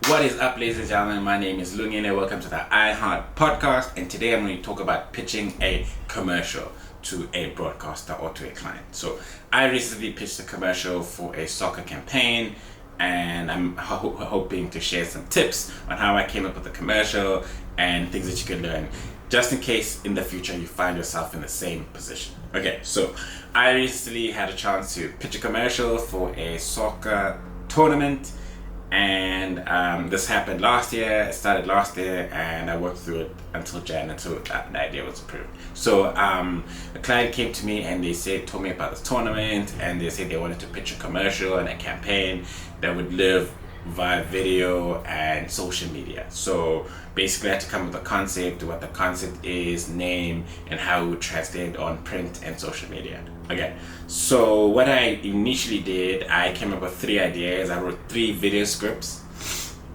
What is up, ladies and gentlemen? My name is Lungile. Welcome to the iHeart podcast, and today I'm going to talk about pitching a commercial to a broadcaster or to a client. So I recently pitched a commercial for a soccer campaign, and I'm hoping to share some tips on how I came up with the commercial and things that you can learn just in case in the future you find yourself in the same position. Okay, so I recently had a chance to pitch a commercial for a soccer tournament, and this happened last year. It started last year, and I worked through it until Jan until the idea was approved. So a client came to me and told me about this tournament, and they said they wanted to pitch a commercial and a campaign that would live via video and social media. So basically I had to come up with a concept, what the concept is, name, and how it would translate on print and social media. Okay, so what I initially did, I came up with 3 ideas. I wrote 3 video scripts.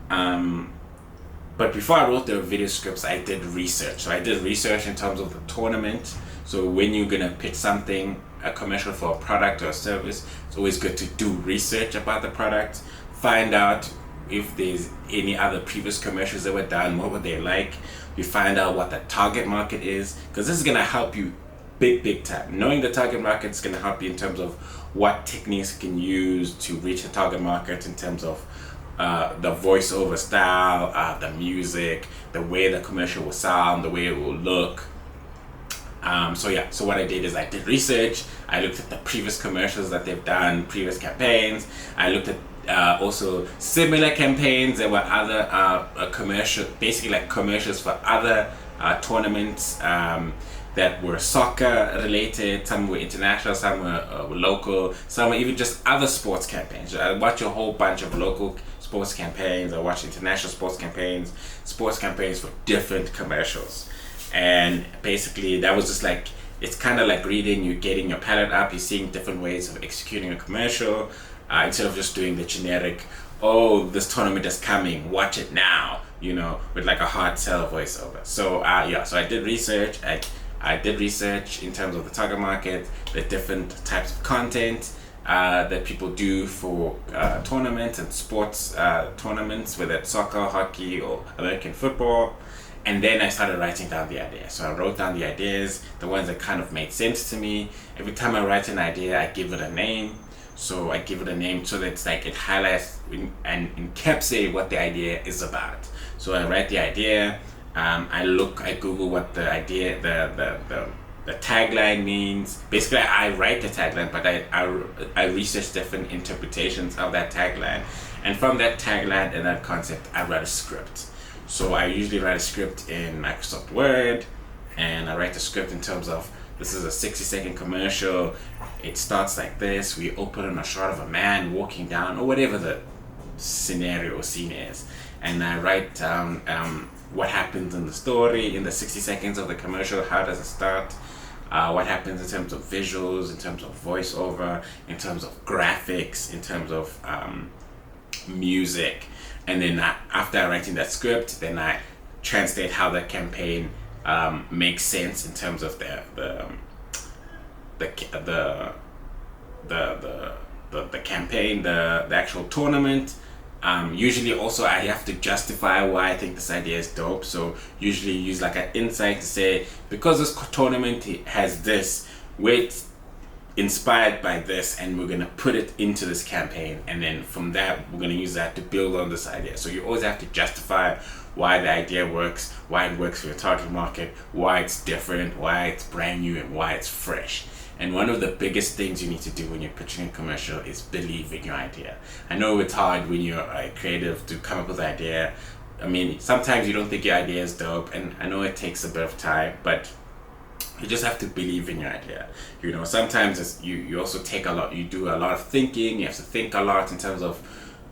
But before I wrote the video scripts, I did research. So I did research in terms of the tournament. So when you're gonna pitch something, a commercial for a product or a service, it's always good to do research about the product. Find out if there's any other previous commercials that were done, what were they like. You find out what the target market is, because this is gonna help you big time. Knowing the target market is gonna help you in terms of what techniques you can use to reach the target market in terms of the voiceover style, the music, the way the commercial will sound, the way it will look. So what I did is I did research. I looked at the previous commercials that they've done, previous campaigns. I looked at also similar campaigns. There were other basically like commercials for other tournaments that were soccer related. Some were international, some were local, some were even just other sports campaigns. I watched a whole bunch of local sports campaigns. I watched international sports campaigns for different commercials. And basically that was just like, it's kind of like reading, you're getting your palette up, you're seeing different ways of executing a commercial, instead of just doing the generic, oh, this tournament is coming, watch it now, with like a hard sell voiceover. So so I did research. I did research in terms of the target market, the different types of content that people do for tournaments and sports tournaments, whether it's soccer, hockey, or American football. And then I started writing down the ideas. So I wrote down the ideas, the ones that kind of made sense to me. Every time I write an idea, I give it a name. So I give it a name so that it's like it highlights and encapsulates what the idea is about. So I write the idea. I Google what the idea, the tagline means. Basically, I write the tagline, but I research different interpretations of that tagline. And from that tagline and that concept, I write a script. So I usually write a script in Microsoft Word, and I write the script in terms of, this is a 60-second commercial. It starts like this. We open on a shot of a man walking down, or whatever the scenario or scene is. And I write down what happens in the story in the 60 seconds of the commercial. How does it start? What happens in terms of visuals, in terms of voiceover, in terms of graphics, in terms of music. And then after writing that script, then I translate how the campaign makes sense in terms of the campaign, the actual tournament. Usually also I have to justify why I think this idea is dope. So usually use like an insight to say, because this tournament has this, it's inspired by this, and we're gonna put it into this campaign, and then from that we're gonna use that to build on this idea. So you always have to justify why the idea works, why it works for your target market, why it's different, why it's brand new, and why it's fresh. And one of the biggest things you need to do when you're pitching a commercial is believe in your idea. I know it's hard when you're creative to come up with an idea. I mean, sometimes you don't think your idea is dope, and I know it takes a bit of time, but you just have to believe in your idea. Sometimes you also you do a lot of thinking. You have to think a lot in terms of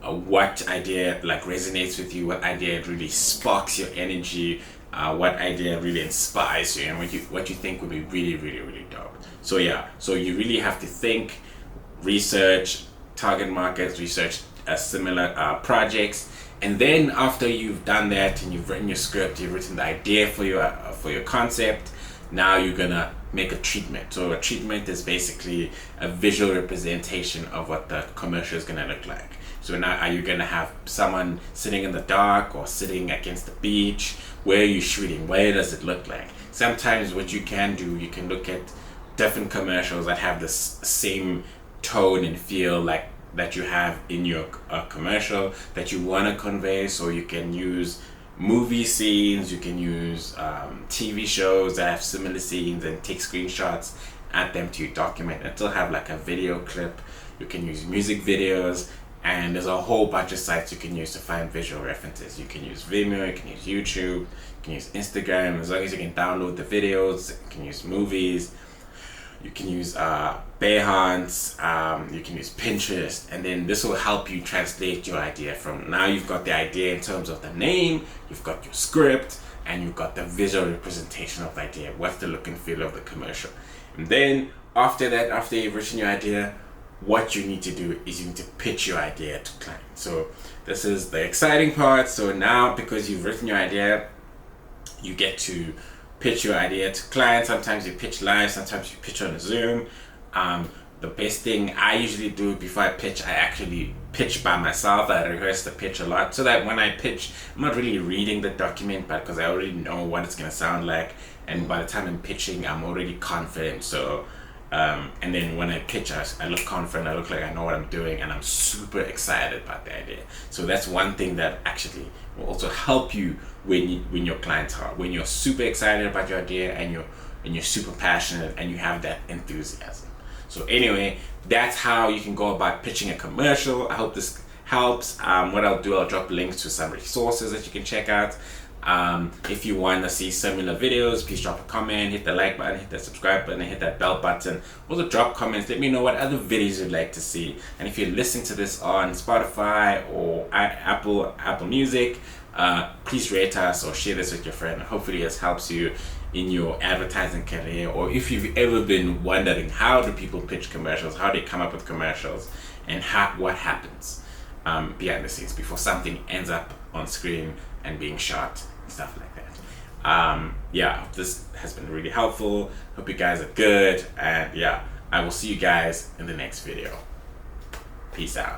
what idea like resonates with you, what idea really sparks your energy, what idea really inspires you, and what you think would be really, really, really dope. So you really have to think, research target markets, research similar projects, and then after you've done that and you've written your script, you've written the idea for your concept. Now you're gonna make a treatment. So a treatment is basically a visual representation of what the commercial is gonna look like. So now are you gonna have someone sitting in the dark or sitting against the beach? Where are you shooting? Where does it look like? Sometimes what you can do, you can look at different commercials that have this same tone and feel like that you have in your commercial that you want to convey. So you can use movie scenes, you can use TV shows that have similar scenes and take screenshots, add them to your document, and still have like a video clip. You can use music videos, and there's a whole bunch of sites you can use to find visual references. You can use Vimeo, you can use YouTube, you can use Instagram, as long as you can download the videos. You can use movies, you can use Behance, you can use Pinterest, and then this will help you translate your idea from now you've got the idea in terms of the name, you've got your script, and you've got the visual representation of the idea. What's the look and feel of the commercial? And then after that, after you've written your idea, what you need to do is you need to pitch your idea to clients. So this is the exciting part. So now, because you've written your idea, you get to pitch your idea to clients. Sometimes you pitch live, sometimes you pitch on a Zoom. The best thing I usually do before I pitch, I actually pitch by myself. I rehearse the pitch a lot so that when I pitch, I'm not really reading the document, but because I already know what it's going to sound like, and by the time I'm pitching, I'm already confident. So and then when I pitch, I look confident, I look like I know what I'm doing, and I'm super excited about the idea. So that's one thing that actually will also help you when your clients are, when you're super excited about your idea and you're super passionate and you have that enthusiasm. So anyway, that's how you can go about pitching a commercial. I hope this helps. What I'll do, I'll drop links to some resources that you can check out. If you want to see similar videos, please drop a comment, hit the like button, hit the subscribe button, and hit that bell button. Also drop comments, let me know what other videos you'd like to see. And if you're listening to this on Spotify or Apple Music, please rate us or share this with your friend. Hopefully this helps you in your advertising career, or if you've ever been wondering how do people pitch commercials, how they come up with commercials, and what happens behind the scenes before something ends up on screen and being shot, stuff like that. Yeah, this has been really helpful. Hope you guys are good, and yeah, I will see you guys in the next video. Peace out.